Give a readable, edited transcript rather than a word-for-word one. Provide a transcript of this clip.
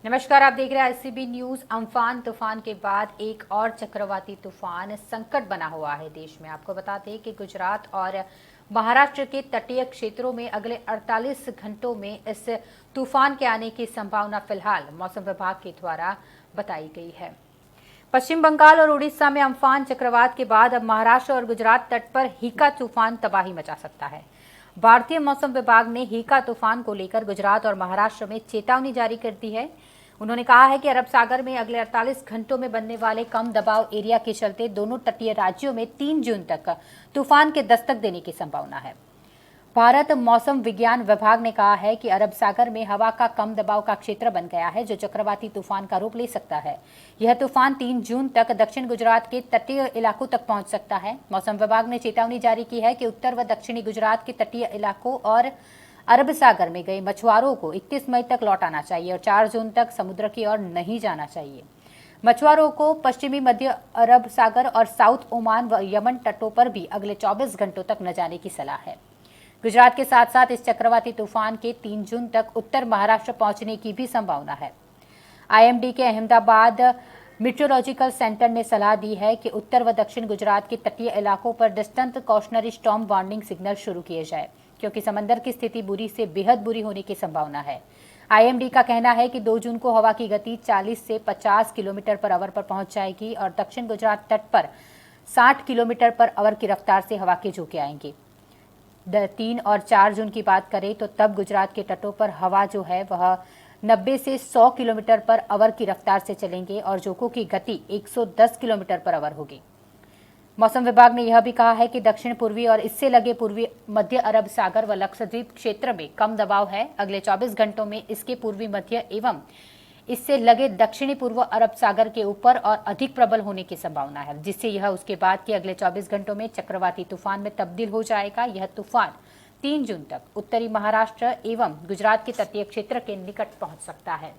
नमस्कार, आप देख रहे हैं आईसीबी न्यूज। अम्फान तूफान के बाद एक और चक्रवाती तूफान संकट बना हुआ है देश में। आपको बता दें कि गुजरात और महाराष्ट्र के तटीय क्षेत्रों में अगले 48 घंटों में इस तूफान के आने की संभावना फिलहाल मौसम विभाग के द्वारा बताई गई है। पश्चिम बंगाल और उड़ीसा में अम्फान चक्रवात के बाद अब महाराष्ट्र और गुजरात तट पर हीका तूफान तबाही मचा सकता है। भारतीय मौसम विभाग ने हीका तूफान को लेकर गुजरात और महाराष्ट्र में चेतावनी जारी कर दी है। उन्होंने कहा है कि अरब सागर में अगले 48 घंटों में बनने वाले कम दबाव एरिया के चलते दोनों तटीय राज्यों में 3 जून तक तूफान के दस्तक देने की संभावना है। भारत मौसम विज्ञान विभाग ने कहा है कि अरब सागर में हवा का कम दबाव का क्षेत्र बन गया है, जो चक्रवाती तूफान का रूप ले सकता है। यह तूफान 3 जून तक दक्षिण गुजरात के तटीय इलाकों तक पहुंच सकता है। मौसम विभाग ने चेतावनी जारी की है कि उत्तर व दक्षिणी गुजरात के तटीय इलाकों और अरब सागर में गए मछुआरों को 31 मई तक लौट आना चाहिए और 4 जून तक समुद्र की ओर नहीं जाना चाहिए। मछुआरों को पश्चिमी मध्य अरब सागर और साउथ ओमान व यमन तटों पर भी अगले 24 घंटों तक न जाने की सलाह है। गुजरात के साथ साथ इस चक्रवाती तूफान के 3 जून तक उत्तर महाराष्ट्र पहुंचने की भी संभावना है। आईएमडी के अहमदाबाद मीटरोलॉजिकल सेंटर ने सलाह दी है कि उत्तर व दक्षिण गुजरात के तटीय इलाकों पर distant cautionary storm warning signal शुरू किए जाए, क्योंकि समंदर की स्थिति बुरी से बेहद बुरी होने की संभावना है। आईएमडी का कहना है कि 2 जून को हवा की गति 40 से 50 किलोमीटर पर आवर पर पहुंच जाएगी और दक्षिण गुजरात तट पर 60 किलोमीटर पर आवर की रफ्तार से हवा के झोंके आएंगे। 3 और 4 जून की बात करें तो तब गुजरात के तटों पर हवा जो है वह 90 से 100 किलोमीटर पर आवर की रफ्तार से चलेंगे और झोंकों की गति 110 किलोमीटर पर आवर होगी। मौसम विभाग ने यह भी कहा है कि दक्षिण पूर्वी और इससे लगे पूर्वी मध्य अरब सागर व लक्षद्वीप क्षेत्र में कम दबाव है। अगले 24 घंटों में इसके पूर्वी मध्य एवं इससे लगे दक्षिणी पूर्व अरब सागर के ऊपर और अधिक प्रबल होने की संभावना है, जिससे यह उसके बाद के अगले 24 घंटों में चक्रवाती तूफान में तब्दील हो जाएगा। यह तूफान 3 जून तक उत्तरी महाराष्ट्र एवं गुजरात के तटीय क्षेत्र के निकट पहुंच सकता है।